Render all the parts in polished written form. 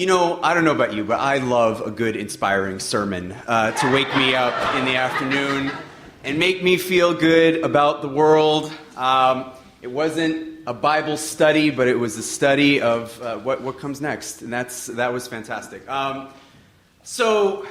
I don't know about you, but I love a good inspiring sermon to wake me up in the afternoon and make me feel good about the world. It wasn't a Bible study, but it was a study of what comes next, and that was fantastic. So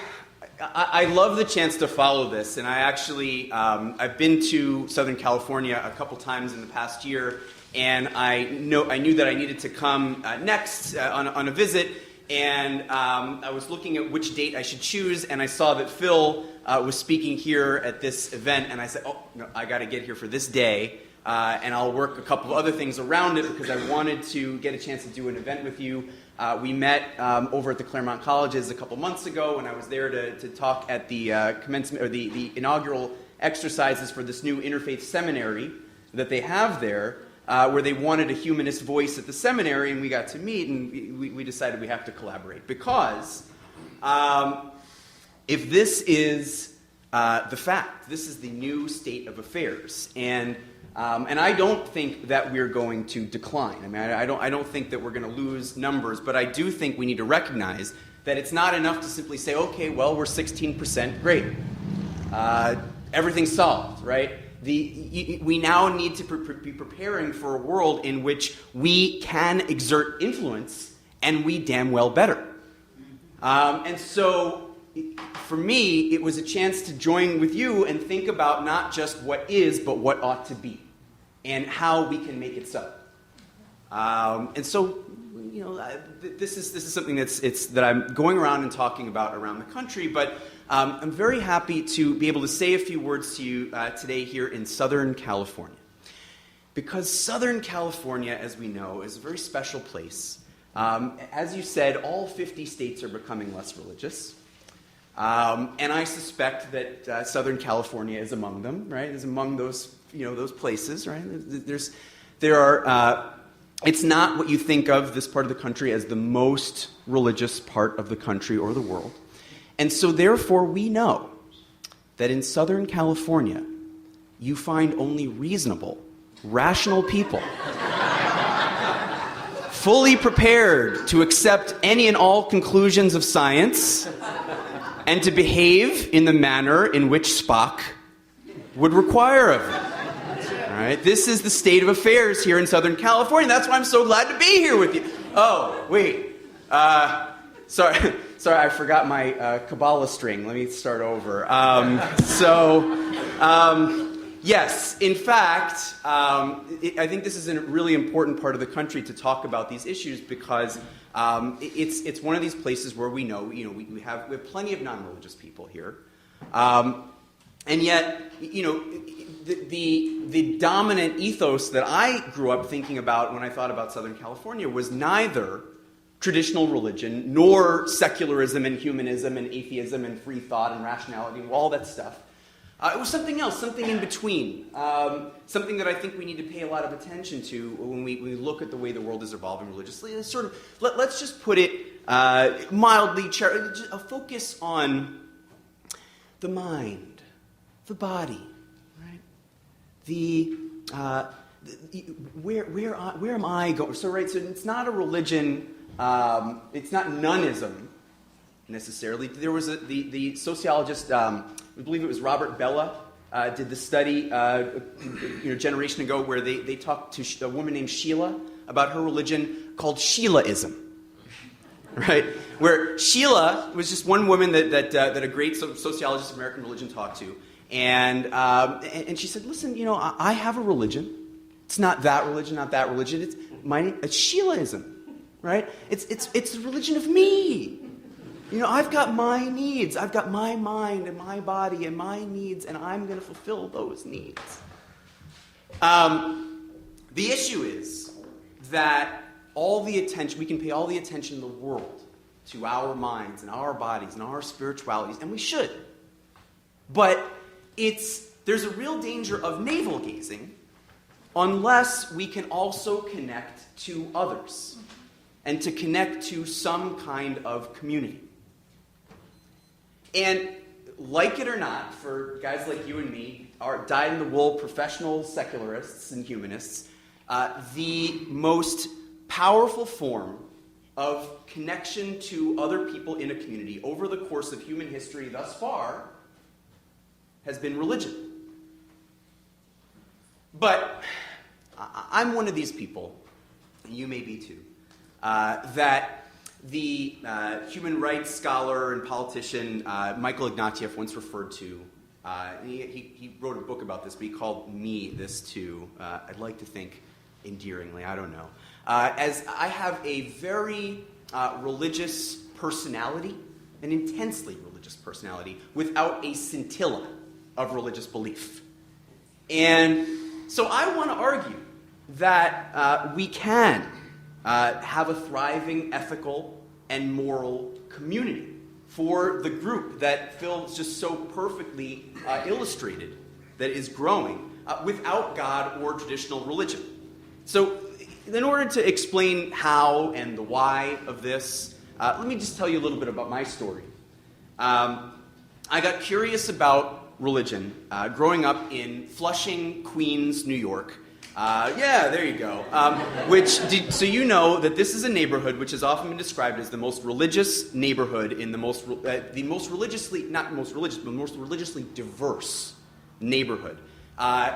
I love the chance to follow this, and I actually I've been to Southern California a couple times in the past year, and I knew that I needed to come next on a visit, and I was looking at which date I should choose, and I saw that Phil was speaking here at this event, and I said, oh, no, I got to get here for this day. And I'll work a couple of other things around it because I wanted to get a chance to do an event with you. We met over at the Claremont Colleges a couple months ago, and I was there to talk at the commencement or the inaugural exercises for this new interfaith seminary that they have there, where they wanted a humanist voice at the seminary, and we got to meet, and we decided we have to collaborate because if this is the fact, this is the new state of affairs, and I don't think that we're going to decline. I mean, I don't think that we're going to lose numbers, but I do think we need to recognize that it's not enough to simply say, okay, well, we're 16%, great. Everything's solved, right? We now need to be preparing for a world in which we can exert influence, and we damn well better. And so, for me, it was a chance to join with you and think about not just what is, but what ought to be, and how we can make it so. And so, this is something that I'm going around and talking about around the country, but I'm very happy to be able to say a few words to you today here in Southern California. Because Southern California, as we know, is a very special place. As you said, all 50 states are becoming less religious. And I suspect that Southern California is among them, right? Is among those places, right? It's not what you think of this part of the country as the most religious part of the country or the world. And so therefore we know that in Southern California, you find only reasonable, rational people fully prepared to accept any and all conclusions of science and to behave in the manner in which Spock would require of them. All right? This is the state of affairs here in Southern California. That's why I'm so glad to be here with you. Oh, wait. Sorry, I forgot my Kabbalah string. Let me start over. Yes, in fact, I think this is a really important part of the country to talk about these issues because it's one of these places where we know, we have plenty of non-religious people here, and yet, the dominant ethos that I grew up thinking about when I thought about Southern California was neither traditional religion nor secularism and humanism and atheism and free thought and rationality and all that stuff. It was something else, something in between, something that I think we need to pay a lot of attention to when we look at the way the world is evolving religiously. It's sort of, let's just put it mildly, a focus on the mind, the body, right? Where am I going? So it's not a religion. It's not nonism necessarily. There was the sociologist. I believe it was Robert Bella, did the study a generation ago where they talked to a woman named Sheila about her religion called Sheilaism, right? Where Sheila was just one woman that a great sociologist of American religion talked to, and she said, listen, I have a religion. It's not that religion, not that religion. It's Sheilaism, right? It's the religion of me. I've got my needs. I've got my mind and my body and my needs, and I'm going to fulfill those needs. The issue is that we can pay all the attention in the world to our minds and our bodies and our spiritualities, and we should. But there's a real danger of navel-gazing unless we can also connect to others and to connect to some kind of community. And like it or not, for guys like you and me, our dyed-in-the-wool professional secularists and humanists, the most powerful form of connection to other people in a community over the course of human history thus far has been religion. But I'm one of these people, and you may be too, that the human rights scholar and politician Michael Ignatieff once referred to. He wrote a book about this, but he called me this too. I'd like to think endearingly, I don't know. As I have a very religious personality, an intensely religious personality, without a scintilla of religious belief. And so I want to argue that we can have a thriving ethical and moral community for the group that Phil just so perfectly illustrated that is growing without God or traditional religion. So in order to explain how and the why of this, let me just tell you a little bit about my story. I got curious about religion growing up in Flushing, Queens, New York. Yeah, there you go. So you know that this is a neighborhood which has often been described as the most religious neighborhood in the most religiously diverse neighborhood.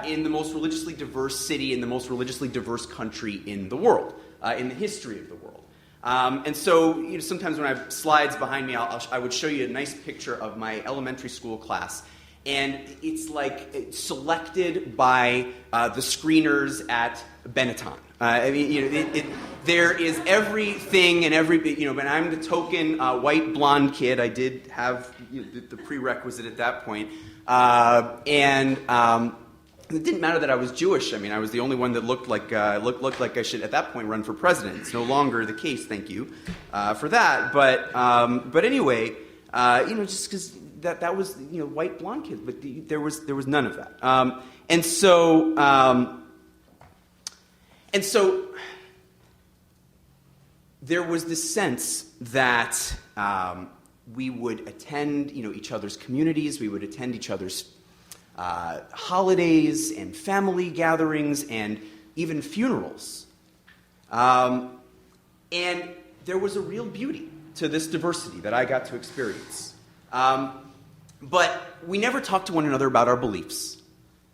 In the most religiously diverse city, in the most religiously diverse country in the world, in the history of the world. And so sometimes when I have slides behind me, I would show you a nice picture of my elementary school class. And it's like selected by the screeners at Benetton. There is everything and and I'm the token white blonde kid. I did have the prerequisite at that point. It didn't matter that I was Jewish. I mean, I was the only one that looked like I should at that point run for president. It's no longer the case. Thank you for that. But anyway, just because that was white blonde kids, but there was none of that. And so there was this sense that we would attend each other's communities. We would attend each other's holidays and family gatherings and even funerals. And there was a real beauty to this diversity that I got to experience. But we never talked to one another about our beliefs.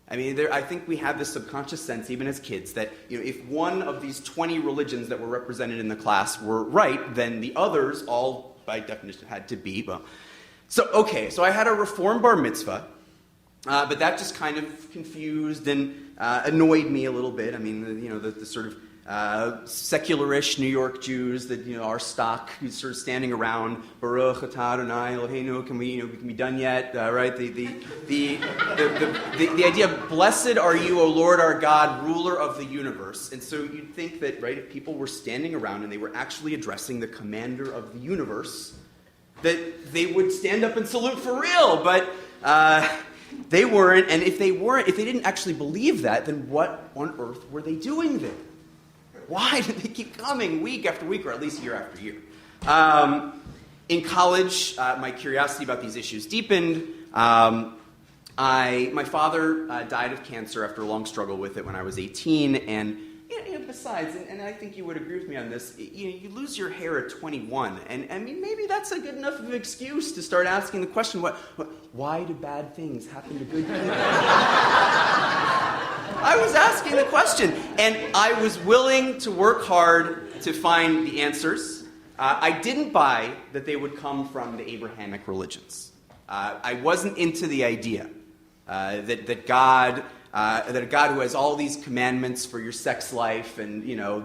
I mean, I think we had this subconscious sense, even as kids, that if one of these 20 religions that were represented in the class were right, then the others all, by definition, had to be. So I had a Reform bar mitzvah. But that just kind of confused and annoyed me a little bit. I mean, the sort of secularish New York Jews that our stock, who's sort of standing around, Baruch atah Adonai Eloheinu, can we be done yet? Right? The idea of blessed are you, O Lord our God, ruler of the universe. And so you'd think that, right, if people were standing around and they were actually addressing the commander of the universe, that they would stand up and salute for real. But they weren't, and if they didn't actually believe that, then what on earth were they doing there? Why did they keep coming week after week, or at least year after year? In college, my curiosity about these issues deepened. My father died of cancer after a long struggle with it when I was 18, and besides, and I think you would agree with me on this, you lose your hair at 21, and I mean, maybe that's a good enough of an excuse to start asking the question, why do bad things happen to good people? I was asking the question, and I was willing to work hard to find the answers. I didn't buy that they would come from the Abrahamic religions. I wasn't into the idea that a God who has all these commandments for your sex life and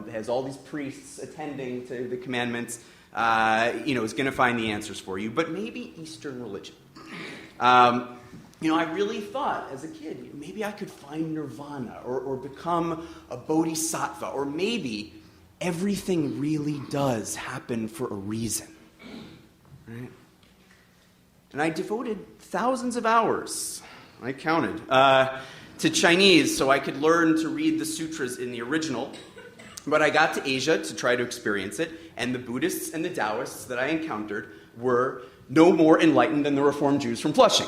has all these priests attending to the commandments, is going to find the answers for you. But maybe Eastern religion. I really thought as a kid, maybe I could find nirvana or become a bodhisattva, or maybe everything really does happen for a reason. Right? And I devoted thousands of hours, I counted, to Chinese so I could learn to read the sutras in the original. But I got to Asia to try to experience it, and the Buddhists and the Taoists that I encountered were no more enlightened than the Reformed Jews from Flushing.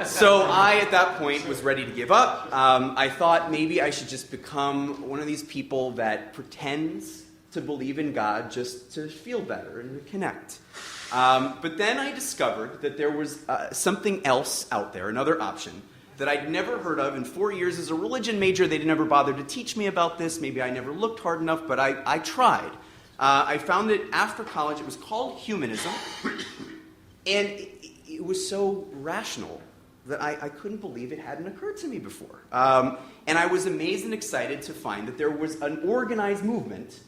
So I, at that point, was ready to give up. I thought maybe I should just become one of these people that pretends to believe in God just to feel better and to connect. But then I discovered that there was something else out there, another option, that I'd never heard of. In 4 years as a religion major, they never bothered to teach me about this. Maybe I never looked hard enough, but I tried. I found it after college. It was called Humanism, and it was so rational that I couldn't believe it hadn't occurred to me before. And I was amazed and excited to find that there was an organized movement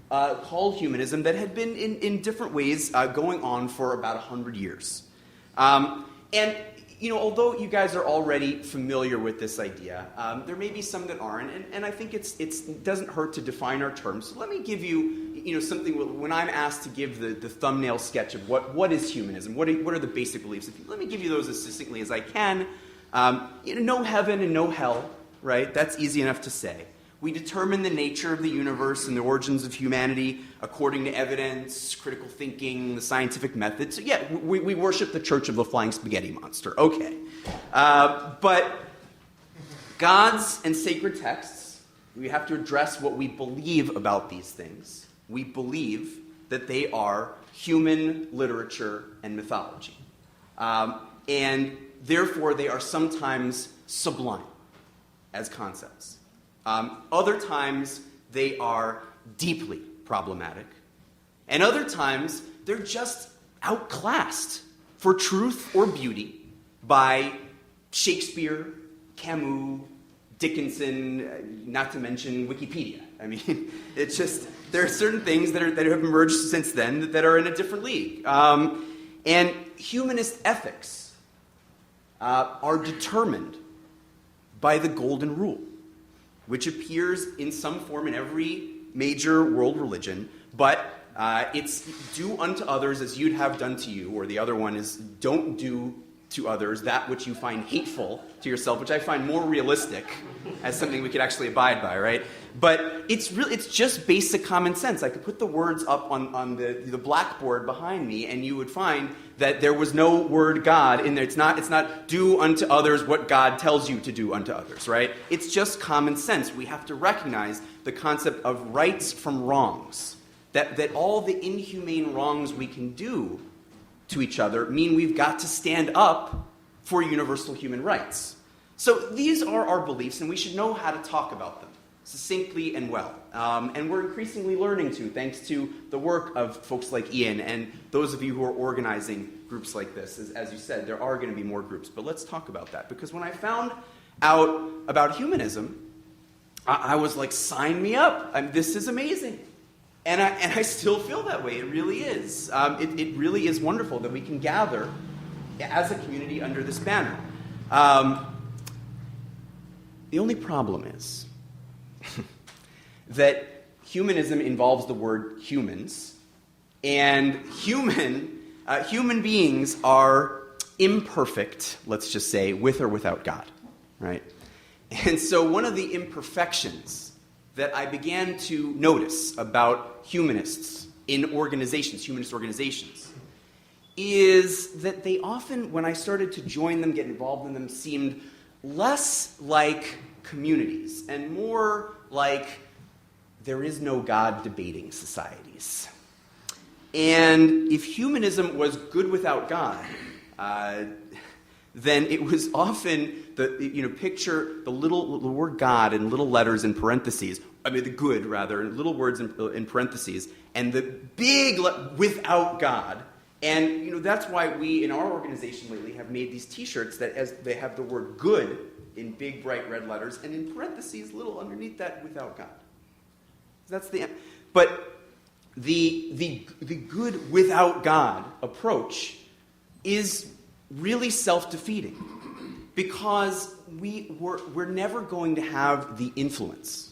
called Humanism that had been in different ways going on for about 100 years. And although you guys are already familiar with this idea, there may be some that aren't, and I think it doesn't hurt to define our terms. So let me give you, something. When I'm asked to give the thumbnail sketch of what is humanism, what are the basic beliefs? Let me give you those as succinctly as I can. No heaven and no hell, right? That's easy enough to say. We determine the nature of the universe and the origins of humanity according to evidence, critical thinking, the scientific method. So yeah, we worship the Church of the Flying Spaghetti Monster. Okay. But gods and sacred texts, we have to address what we believe about these things. We believe that they are human literature and mythology. And therefore, they are sometimes sublime as concepts. Other times, they are deeply problematic. And other times, they're just outclassed for truth or beauty by Shakespeare, Camus, Dickinson, not to mention Wikipedia. I mean, it's just, there are certain things that have emerged since then that are in a different league. And humanist ethics are determined by the golden rule, which appears in some form in every major world religion, but it's do unto others as you'd have done to you, or the other one is don't do to others that which you find hateful to yourself, which I find more realistic as something we could actually abide by, right? But it's just basic common sense. I could put the words up on the blackboard behind me, and you would find that there was no word God in there. It's not do unto others what God tells you to do unto others, right? It's just common sense. We have to recognize the concept of rights from wrongs, that all the inhumane wrongs we can do to each other mean we've got to stand up for universal human rights. So these are our beliefs, and we should know how to talk about them succinctly and well. And we're increasingly learning to, thanks to the work of folks like Ian and those of you who are organizing groups like this. As you said, there are going to be more groups, but let's talk about that. Because when I found out about humanism, I was like, sign me up. This is amazing. And I still feel that way. It really is. It really is wonderful that we can gather as a community under this banner. The only problem is that humanism involves the word humans, and human beings are imperfect, let's just say, with or without God, right? And so one of the imperfections that I began to notice about humanists in organizations, humanist organizations, is that they often, when I started to join them, get involved in them, seemed less like communities and more like there is no God debating societies. And if humanism was good without God, then it was often picture the word God in little letters in parentheses. The good rather, in little words in parentheses, and the big without God. And that's why we in our organization lately have made these T-shirts that as they have the word good in big bright red letters, and in parentheses little underneath that without God. That's but the good without God approach is really self-defeating, because we're never going to have the influence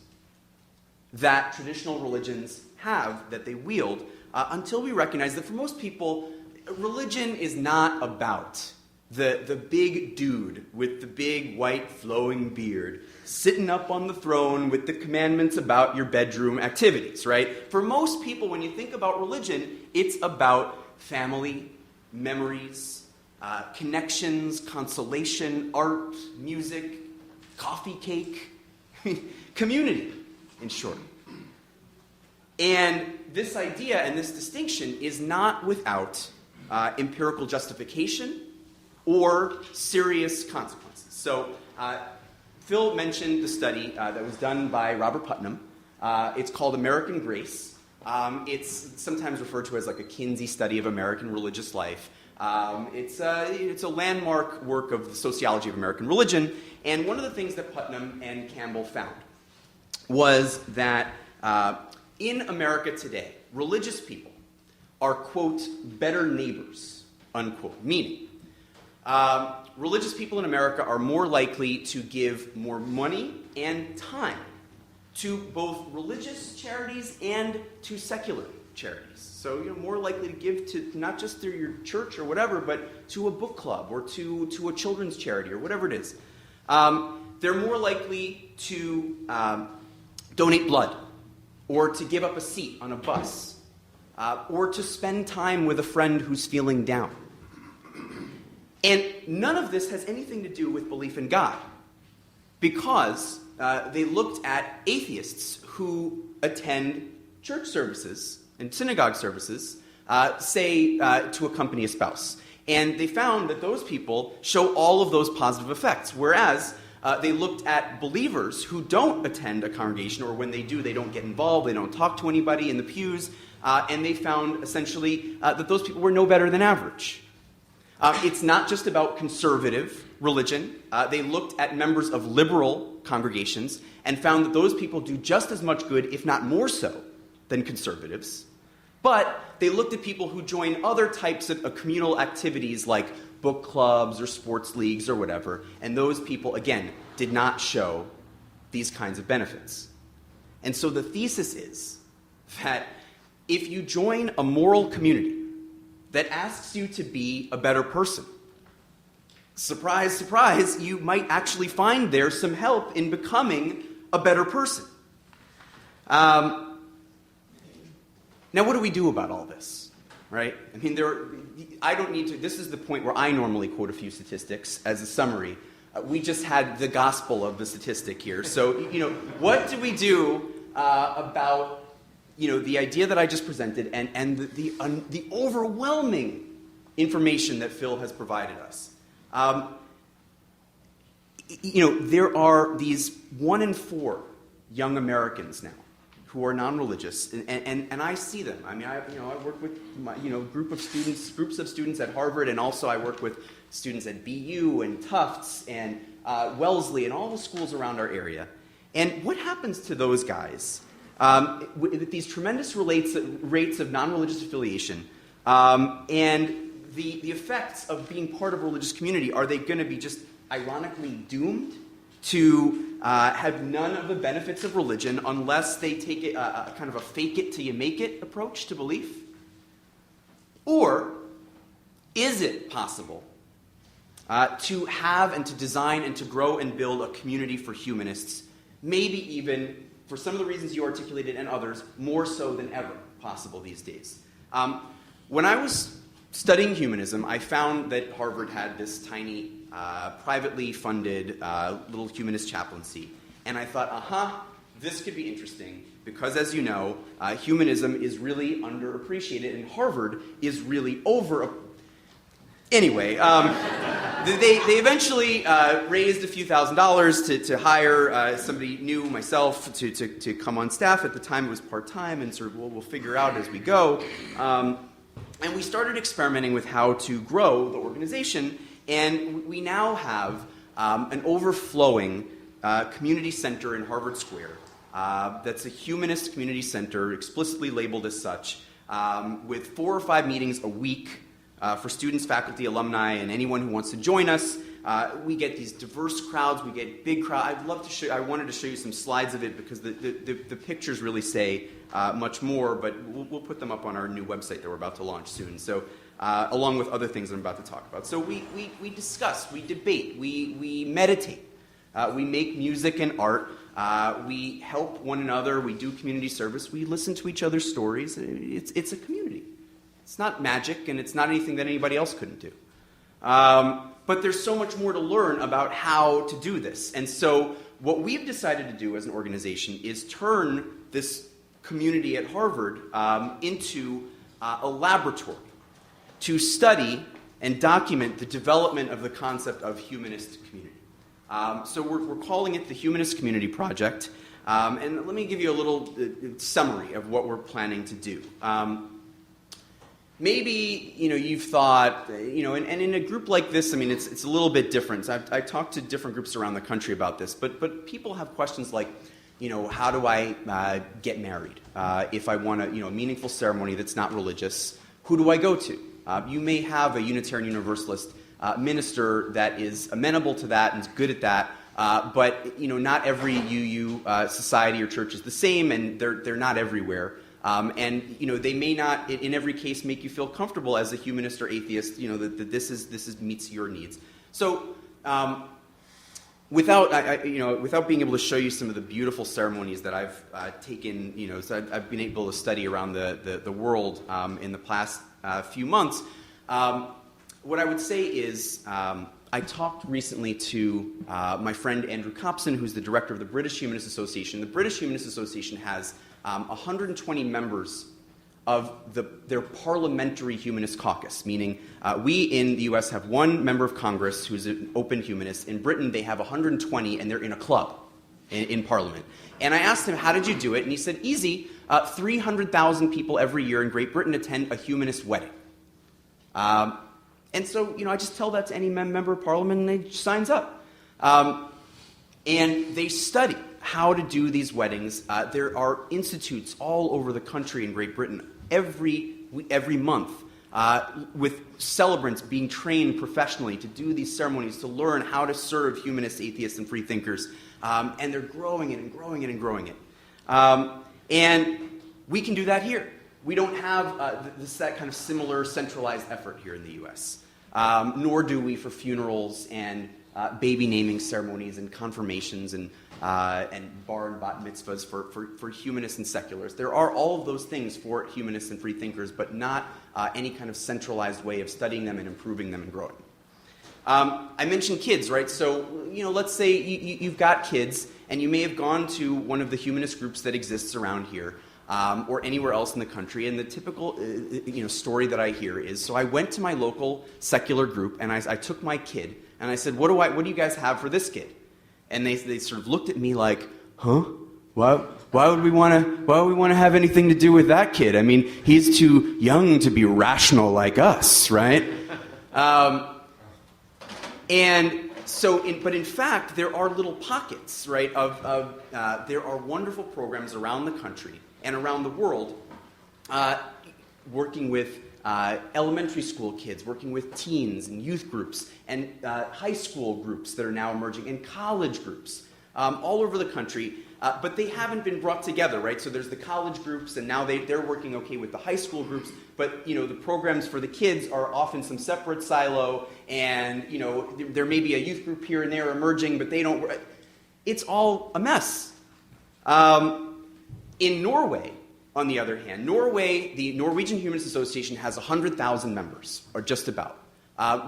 that traditional religions have, that they wield, until we recognize that for most people, religion is not about the big dude with the big white flowing beard sitting up on the throne with the commandments about your bedroom activities, right? For most people, when you think about religion, it's about family, memories, connections, consolation, art, music, coffee cake, community, in short. And this idea and this distinction is not without empirical justification or serious consequences. So Phil mentioned the study that was done by Robert Putnam. It's called American Grace. It's sometimes referred to as like a Kinsey study of American religious life. It's a landmark work of the sociology of American religion. And one of the things that Putnam and Campbell found was that in America today, religious people are, quote, better neighbors, unquote, meaning religious people in America are more likely to give more money and time to both religious charities and to secular charities. So you're more likely to give to not just through your church or whatever, but to a book club or to a children's charity or whatever it is. They're more likely to donate blood or to give up a seat on a bus or to spend time with a friend who's feeling down. And none of this has anything to do with belief in God, because they looked at atheists who attend church services and synagogue services, say to accompany a spouse. And they found that those people show all of those positive effects, whereas they looked at believers who don't attend a congregation, or when they do, they don't get involved, they don't talk to anybody in the pews, and they found essentially that those people were no better than average. It's not just about conservative religion. They looked at members of liberal congregations and found that those people do just as much good, if not more so, than conservatives. But they looked at people who join other types of communal activities like book clubs or sports leagues or whatever, and those people, again, did not show these kinds of benefits. And so the thesis is that if you join a moral community that asks you to be a better person, surprise, surprise, you might actually find there some help in becoming a better person. Now, what do we do about all this, right? I mean, I don't need to, this is the point where I normally quote a few statistics as a summary. We just had the gospel of the statistic here. So, what do we do about the idea that I just presented and the overwhelming information that Phil has provided us? There are these 1 in 4 young Americans now who are non-religious, and I see them. I mean, I work with groups of students at Harvard, and also I work with students at BU and Tufts and Wellesley and all the schools around our area. And what happens to those guys? With these tremendous rates of non-religious affiliation, and the effects of being part of a religious community, are they going to be just ironically doomed to have none of the benefits of religion unless they take it, a kind of a fake it till you make it approach to belief? Or is it possible to have and to design and to grow and build a community for humanists, maybe even, for some of the reasons you articulated and others, more so than ever possible these days? When I was studying humanism, I found that Harvard had this tiny, privately funded little humanist chaplaincy. And I thought, this could be interesting, because as you know, humanism is really underappreciated, and Harvard is really Anyway, they eventually raised a few $1,000s to hire somebody new, myself, to come on staff. At the time it was part-time, and sort of we'll figure out as we go. And we started experimenting with how to grow the organization, and we now have an overflowing community center in Harvard Square that's a humanist community center, explicitly labeled as such, with 4 or 5 meetings a week for students, faculty, alumni, and anyone who wants to join us. We get these diverse crowds. We get big crowds. I wanted to show you some slides of it, because the pictures really say much more, but we'll put them up on our new website that we're about to launch soon. So, along with other things I'm about to talk about. So we discuss, we debate, we meditate, we make music and art, we help one another, we do community service, we listen to each other's stories. It's a community. It's not magic, and it's not anything that anybody else couldn't do. But there's so much more to learn about how to do this. And so what we've decided to do as an organization is turn this community at Harvard into a laboratory to study and document the development of the concept of humanist community. So we're calling it the Humanist Community Project. And let me give you a little summary of what we're planning to do. Maybe you've thought, and in a group like this, I mean, it's a little bit different. I talked to different groups around the country about this, but people have questions like, how do I get married? If I want a meaningful ceremony that's not religious, who do I go to? You may have a Unitarian Universalist minister that is amenable to that and is good at that, but not every UU society or church is the same, and they're not everywhere. And they may not, in every case, make you feel comfortable as a humanist or atheist. That this meets your needs. So, without being able to show you some of the beautiful ceremonies that I've taken, so I've been able to study around the world in the past few months. What I would say is, I talked recently to my friend Andrew Copson, who's the director of the British Humanist Association. The British Humanist Association has 120 members of their parliamentary humanist caucus, meaning we in the U.S. have one member of Congress who's an open humanist. In Britain, they have 120, and they're in a club in Parliament. And I asked him, how did you do it? And he said, easy, 300,000 people every year in Great Britain attend a humanist wedding. And so, I just tell that to any member of Parliament, and they signs up. And they study how to do these weddings. There are institutes all over the country in Great Britain every month with celebrants being trained professionally to do these ceremonies, to learn how to serve humanists, atheists, and free thinkers. And they're growing it and growing it and growing it. And we can do that here. We don't have that kind of similar centralized effort here in the U.S., nor do we for funerals and baby naming ceremonies and confirmations and bar and bat mitzvahs for humanists and secularists. There are all of those things for humanists and free thinkers, but not any kind of centralized way of studying them and improving them and growing. I mentioned kids, right? So, let's say you've got kids, and you may have gone to one of the humanist groups that exists around here, or anywhere else in the country. And the typical story that I hear is, so I went to my local secular group, and I took my kid, and I said, what do you guys have for this kid? And they sort of looked at me like, huh? Why would we want to have anything to do with that kid? I mean, he's too young to be rational like us, right? And so, but in fact, there are little pockets, right? There are wonderful programs around the country and around the world, working with elementary school kids, working with teens and youth groups, and high school groups that are now emerging, and college groups all over the country. But they haven't been brought together, right? So there's the college groups, and now they're working okay with the high school groups. But the programs for the kids are often some separate silo, and there may be a youth group here and there emerging, but they don't. It's all a mess. In Norway, on the other hand, the Norwegian Humanist Association has 100,000 members, or just about,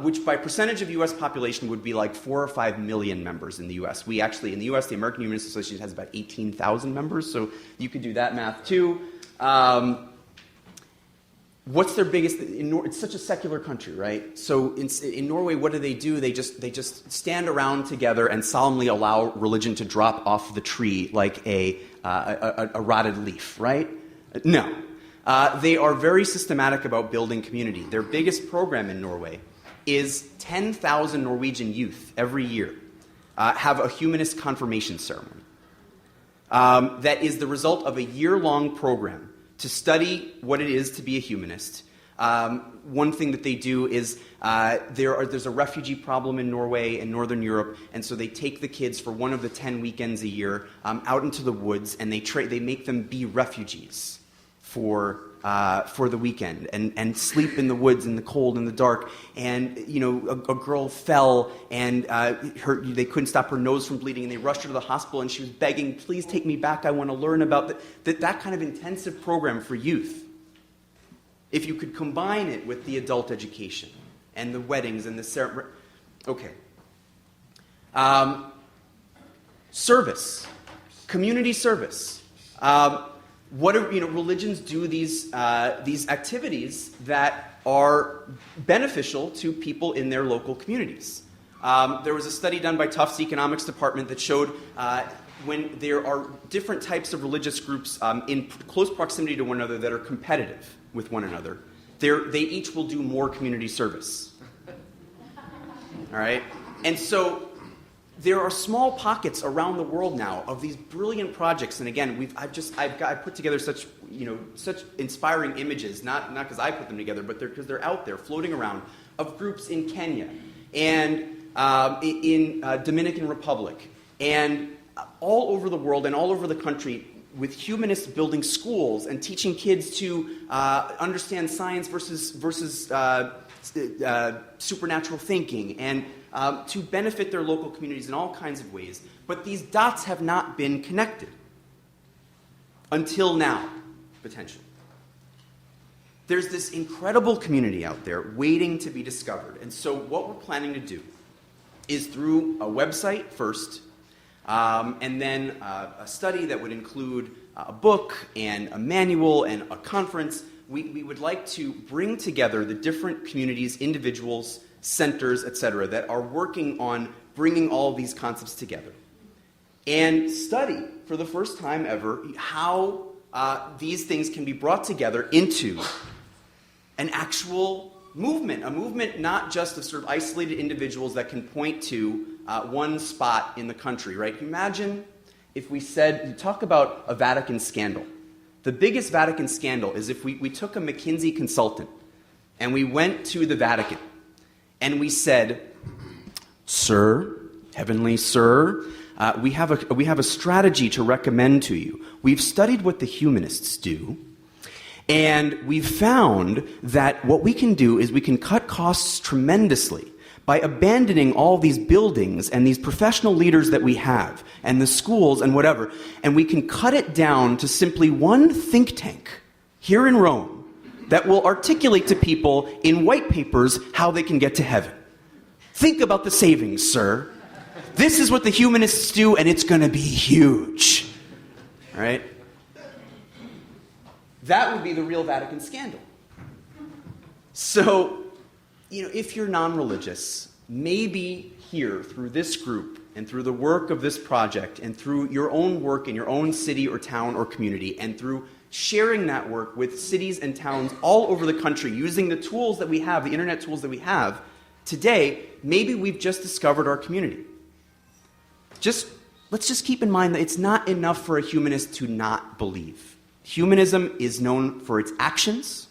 which by percentage of U.S. population would be like 4 or 5 million members in the U.S. We actually, in the U.S., the American Humanist Association has about 18,000 members, so you could do that math too. What's their biggest? It's such a secular country, right? So in Norway, what do? They just stand around together and solemnly allow religion to drop off the tree like a rotted leaf, right? No. They are very systematic about building community. Their biggest program in Norway is 10,000 Norwegian youth every year have a humanist confirmation ceremony. That is the result of a year-long program to study what it is to be a humanist. One thing that they do is there's a refugee problem in Norway and Northern Europe, and so they take the kids for one of the 10 weekends a year out into the woods, and they make them be refugees for the weekend and sleep in the woods in the cold and the dark. And a girl fell, and they couldn't stop her nose from bleeding, and they rushed her to the hospital, and she was begging, "Please take me back. I want to learn about that kind of intensive program for youth." If you could combine it with the adult education and the weddings and the ceremony. Okay. Service. Community service. religions do these activities that are beneficial to people in their local communities. There was a study done by Tufts Economics Department that showed when there are different types of religious groups in close proximity to one another that are competitive with one another, they each will do more community service. All right? And so there are small pockets around the world now of these brilliant projects, and again, I put together such inspiring images, not because I put them together, but because they're out there floating around, of groups in Kenya and in Dominican Republic and all over the world and all over the country, with humanists building schools and teaching kids to understand science versus supernatural thinking, and to benefit their local communities in all kinds of ways. But these dots have not been connected until now, potentially. There's this incredible community out there waiting to be discovered. And so what we're planning to do is, through a website first, and then a study that would include a book and a manual and a conference, we would like to bring together the different communities, individuals, centers, etc., that are working on bringing all of these concepts together and study for the first time ever how these things can be brought together into an actual movement, a movement not just of sort of isolated individuals that can point to one spot in the country, right? Imagine if we said, you talk about a Vatican scandal. The biggest Vatican scandal is if we took a McKinsey consultant and we went to the Vatican and we said, "Sir, heavenly sir, we have a strategy to recommend to you. We've studied what the humanists do, and we've found that what we can do is we can cut costs tremendously by abandoning all these buildings and these professional leaders that we have and the schools and whatever, and we can cut it down to simply one think tank here in Rome that will articulate to people in white papers how they can get to heaven. Think about the savings, sir. This is what the humanists do, and it's going to be huge." All right? That would be the real Vatican scandal. So, if you're non-religious, maybe here, through this group, and through the work of this project, and through your own work in your own city or town or community, and through sharing that work with cities and towns all over the country, using the tools that we have, the internet tools that we have, today, maybe we've just discovered our community. Let's just keep in mind that it's not enough for a humanist to not believe. Humanism is known for its actions.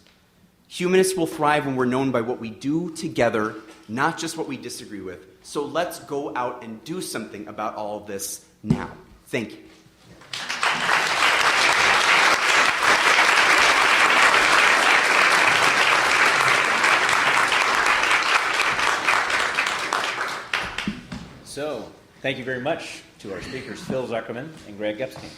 Humanists will thrive when we're known by what we do together, not just what we disagree with. So let's go out and do something about all of this now. Thank you. So, thank you very much to our speakers, Phil Zuckerman and Greg Epstein.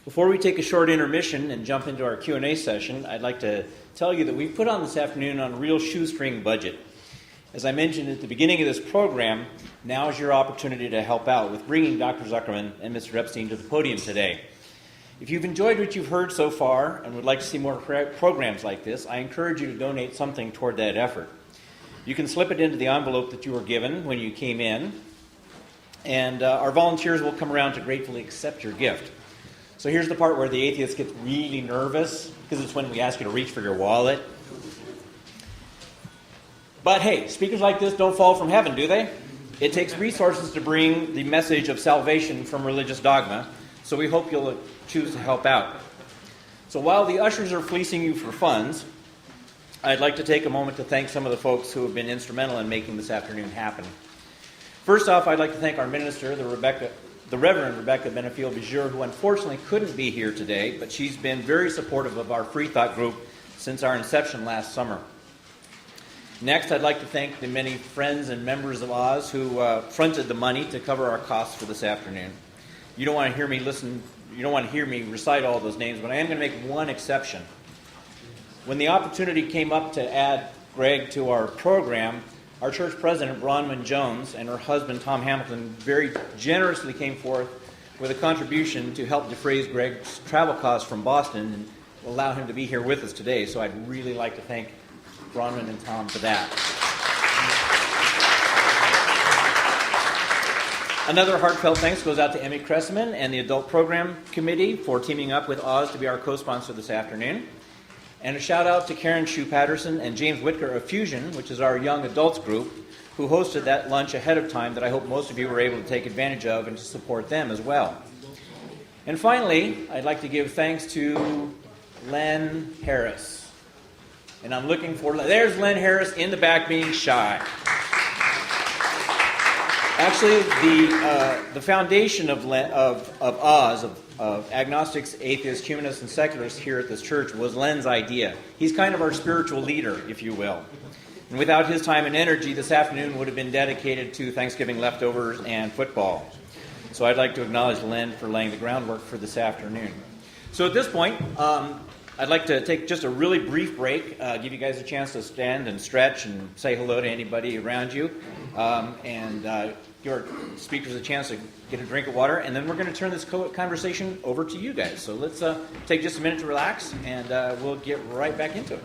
Before we take a short intermission and jump into our Q&A session, I'd like to tell you that we've put on this afternoon on a real shoestring budget. As I mentioned at the beginning of this program, now is your opportunity to help out with bringing Dr. Zuckerman and Mr. Epstein to the podium today. If you've enjoyed what you've heard so far and would like to see more programs like this, I encourage you to donate something toward that effort. You can slip it into the envelope that you were given when you came in, and our volunteers will come around to gratefully accept your gift. So here's the part where the atheist gets really nervous, because it's when we ask you to reach for your wallet. But hey, speakers like this don't fall from heaven, do they? It takes resources to bring the message of salvation from religious dogma, so we hope you'll choose to help out. So while the ushers are fleecing you for funds, I'd like to take a moment to thank some of the folks who have been instrumental in making this afternoon happen. First off, I'd like to thank our minister, the Reverend Rebecca Benefiel-Bijur, who unfortunately couldn't be here today, but she's been very supportive of our Free Thought group since our inception last summer. Next, I'd like to thank the many friends and members of Oz who fronted the money to cover our costs for this afternoon. You don't want to hear me recite all those names, but I am going to make one exception. When the opportunity came up to add Greg to our program, our church president, Bronwyn Jones, and her husband, Tom Hamilton, very generously came forth with a contribution to help defray Greg's travel costs from Boston and allow him to be here with us today. So I'd really like to thank Bronwyn and Tom for that. Another heartfelt thanks goes out to Emmy Cressman and the Adult Program Committee for teaming up with Oz to be our co-sponsor this afternoon. And a shout out to Karen Shue Patterson and James Whitaker of Fusion, which is our young adults group, who hosted that lunch ahead of time that I hope most of you were able to take advantage of and to support them as well. And finally, I'd like to give thanks to Len Harris. And I'm looking for, there's Len Harris in the back being shy. Actually, the foundation of Oz, of Agnostics, Atheists, Humanists, and Secularists here at this church was Len's idea. He's kind of our spiritual leader, if you will. And without his time and energy, this afternoon would have been dedicated to Thanksgiving leftovers and football. So I'd like to acknowledge Len for laying the groundwork for this afternoon. So at this point, I'd like to take just a really brief break, give you guys a chance to stand and stretch and say hello to anybody around you, and give our speakers a chance to get a drink of water, and then we're going to turn this conversation over to you guys. So let's take just a minute to relax, and we'll get right back into it.